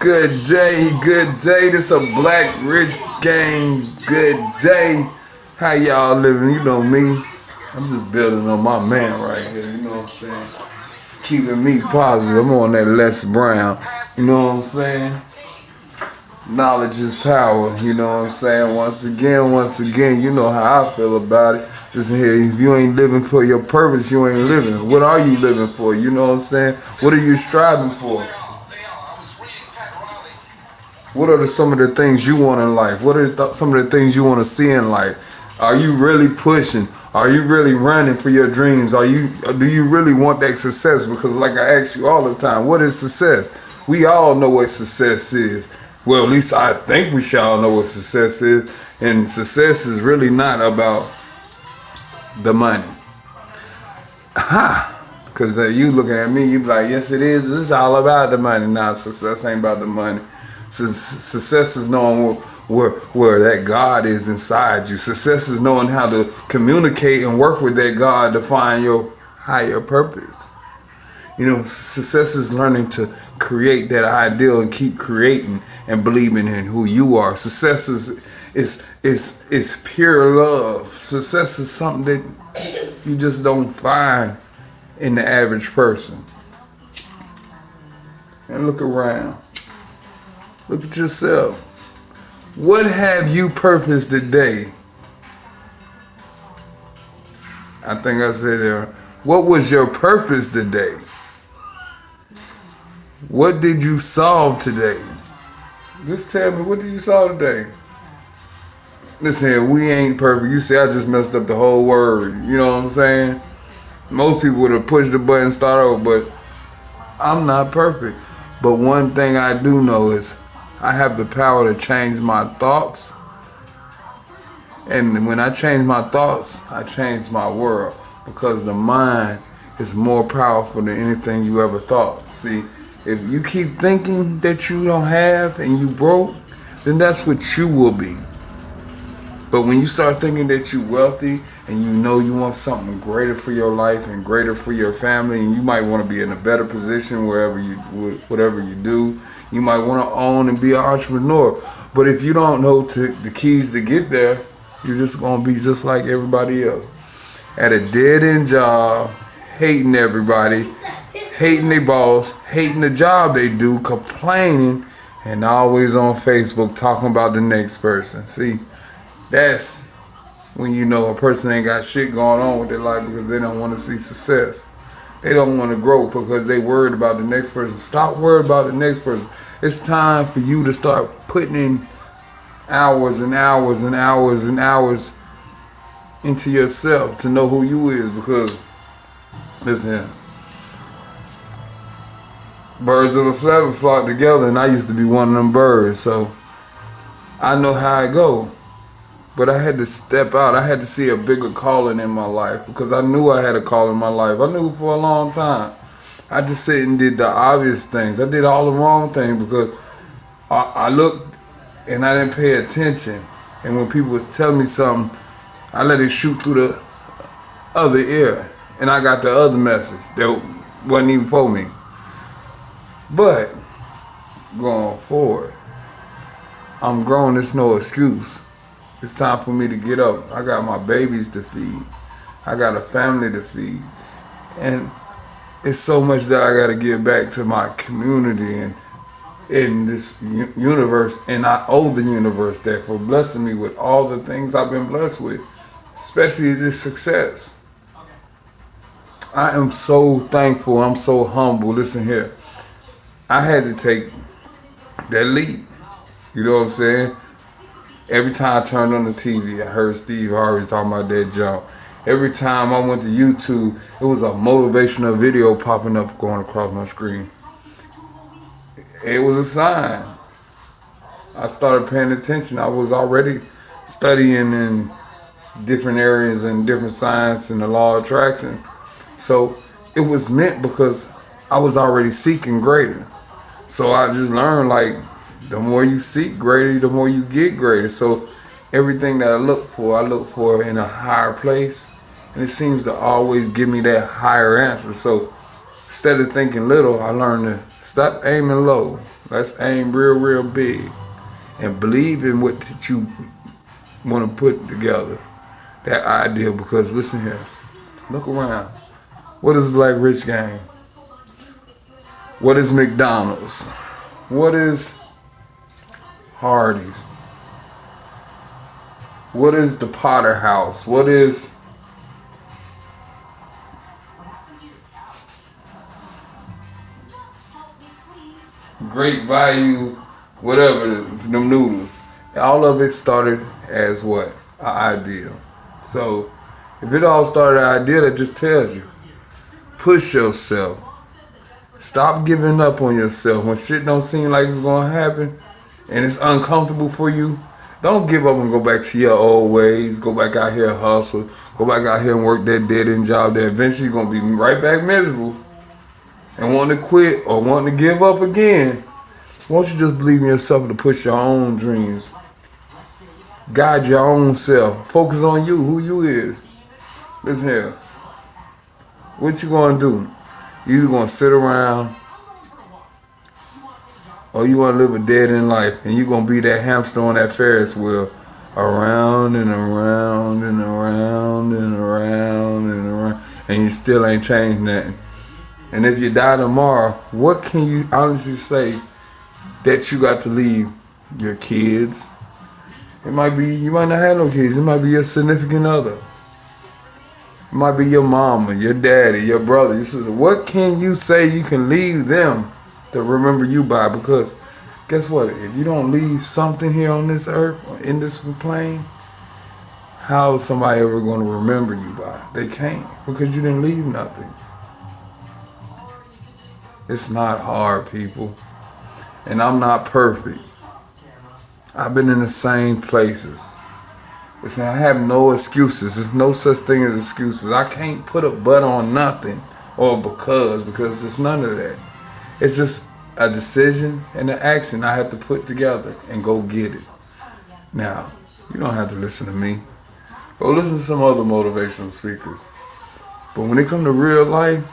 Good day, good day. This a Black Rich Gang. Good day. How y'all living? You know me. I'm just building on my man right here. You know what I'm saying? Keeping me positive. I'm on that Les Brown. You know what I'm saying? Knowledge is power. You know what I'm saying? Once again, you know how I feel about it. Listen here, if you ain't living for your purpose, you ain't living. What are you living for? You know what I'm saying? What are you striving for? What are some of the things you want in life? What are some of the things you want to see in life? Are you really pushing? Are you really running for your dreams? Do you really want that success? Because like I ask you all the time, what is success? We all know what success is. Well, at least I think we should all know what success is. And success is really not about the money. Ha! Because you looking at me, you be like, yes it is. This is all about the money. Nah, success ain't about the money. Success is knowing where that God is inside you. Success is knowing how to communicate and work with that God to find your higher purpose. You know, success is learning to create that ideal and keep creating and believing in who you are. Success is pure love. Success is something that you just don't find in the average person. And look around. Look at yourself. What have you purposed today? I think I said there. What was your purpose today? What did you solve today? Just tell me, what did you solve today? Listen here, we ain't perfect. You say I just messed up the whole word. You know what I'm saying? Most people would have pushed the button, start over, but I'm not perfect. But one thing I do know is I have the power to change my thoughts. And when I change my thoughts, I change my world. Because the mind is more powerful than anything you ever thought. See, if you keep thinking that you don't have and you broke, then that's what you will be. But when you start thinking that you're wealthy and you know you want something greater for your life and greater for your family, and you might want to be in a better position whatever you do, you might want to own and be an entrepreneur. But if you don't know the keys to get there, you're just going to be just like everybody else. At a dead-end job, hating everybody, hating their boss, hating the job they do, complaining, and always on Facebook talking about the next person. See, that's when you know a person ain't got shit going on with their life because they don't want to see success. They don't want to grow because they worried about the next person. Stop worrying about the next person. It's time for you to start putting in hours and hours and hours and hours into yourself to know who you is. Because, listen, birds of a feather flock together, and I used to be one of them birds, so I know how it go. But I had to step out. I had to see a bigger calling in my life because I knew I had a call in my life. I knew for a long time. I just sat and did the obvious things. I did all the wrong things because I looked and I didn't pay attention. And when people was telling me something, I let it shoot through the other ear. And I got the other message that wasn't even for me. But going forward, I'm grown. It's no excuse. It's time for me to get up. I got my babies to feed. I got a family to feed. And it's so much that I got to give back to my community and in this universe. And I owe the universe that for blessing me with all the things I've been blessed with, especially this success. I am so thankful. I'm so humble. Listen here. I had to take that leap. You know what I'm saying? Every time I turned on the TV, I heard Steve Harvey talking about that jump. Every time I went to YouTube, it was a motivational video popping up going across my screen. It was a sign. I started paying attention. I was already studying in different areas and different science and the law of attraction. So it was meant because I was already seeking greater. So I just learned, like, the more you seek greater, the more you get greater. So everything that I look for in a higher place. And it seems to always give me that higher answer. So instead of thinking little, I learned to stop aiming low. Let's aim real big and believe in what that you want to put together. That idea, because listen here, look around. What is Black Rich Gang? What is McDonald's? What is Hardee's? What is the Potter House? What is Great Value? Whatever, them noodles. All of it started as what? An idea. So if it all started an idea, that just tells you, push yourself. Stop giving up on yourself. When shit don't seem like it's gonna happen and it's uncomfortable for you, don't give up and go back to your old ways. Go back out here and hustle. Go back out here and work that dead-end job that eventually you're gonna be right back miserable and wanting to quit or wanting to give up again. Won't you just believe in yourself to push your own dreams? Guide your own self. Focus on you, who you is. Listen here. What you gonna do? You either gonna sit around or you wanna live a dead-end life and you gonna be that hamster on that Ferris wheel, around and around and around and around and around, and you still ain't changed nothing. And if you die tomorrow, what can you honestly say that you got to leave your kids? It might be, you might not have no kids. It might be your significant other. It might be your mama, your daddy, your brother, your sister. What can you say you can leave them to remember you by? Because guess what? If you don't leave something here on this earth, in this plane, how is somebody ever going to remember you by? They can't, because you didn't leave nothing. It's not hard, people. And I'm not perfect. I've been in the same places. Listen, I have no excuses. There's no such thing as excuses. I can't put a but on nothing or because it's none of that. It's just a decision and an action I have to put together and go get it. Now, you don't have to listen to me. Go listen to some other motivational speakers. But when it comes to real life,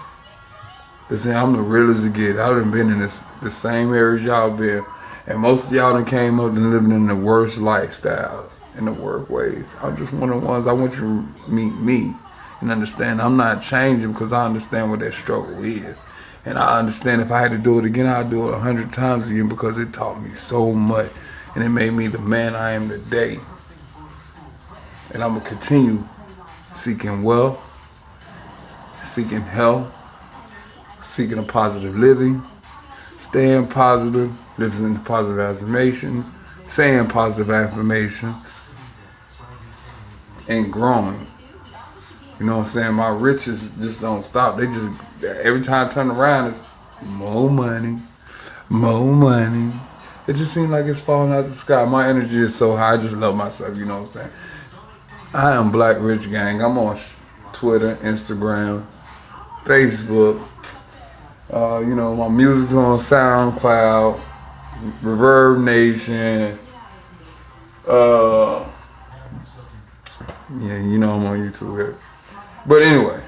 listen, I'm the realest it get. I done been in the same areas y'all been. And most of y'all done came up and living in the worst lifestyles, in the worst ways. I'm just one of the ones. I want you to meet me and understand I'm not changing because I understand what that struggle is. And I understand if I had to do it again, I'd do it 100 times again because it taught me so much. And it made me the man I am today. And I'm going to continue seeking wealth, seeking health, seeking a positive living, staying positive, living in positive affirmations, saying positive affirmations, and growing. You know what I'm saying? My riches just don't stop. They just, every time I turn around, it's more money, more money. It just seems like it's falling out of the sky. My energy is so high, I just love myself, you know what I'm saying? I am Black Rich Gang. I'm on Twitter, Instagram, Facebook. You know, my music's on SoundCloud, Reverb Nation. Yeah, you know I'm on YouTube here. But anyway,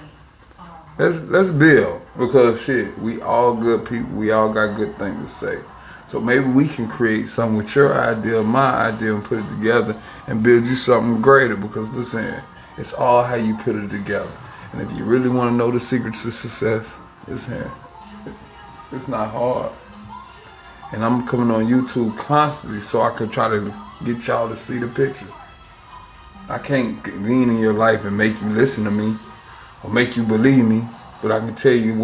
let's build, because shit, we all good people. We all got good things to say. So maybe we can create something with your idea, my idea, and put it together and build you something greater. Because listen, it's all how you put it together. And if you really want to know the secrets to success, it's here. It's not hard. And I'm coming on YouTube constantly so I can try to get y'all to see the picture. I can't convene in your life and make you listen to me or make you believe me, but I can tell you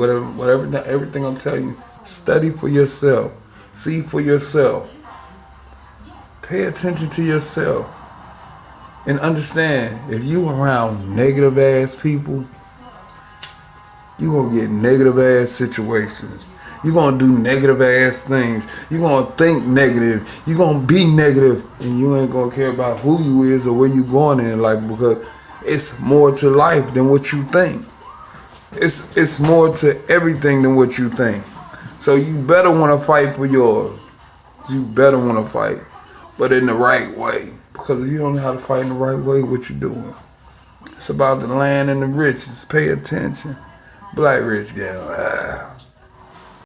everything I'm telling you, study for yourself. See for yourself. Pay attention to yourself. And understand, if you around negative ass people, you gonna get negative ass situations. You're going to do negative ass things. You're going to think negative. You're going to be negative. And you ain't going to care about who you is or where you going in life, because it's more to life than what you think. It's more to everything than what you think. So you better want to fight for yours. You better want to fight, but in the right way. Because if you don't know how to fight in the right way, what you doing? It's about the land and the riches. Pay attention. Black Rich Gang.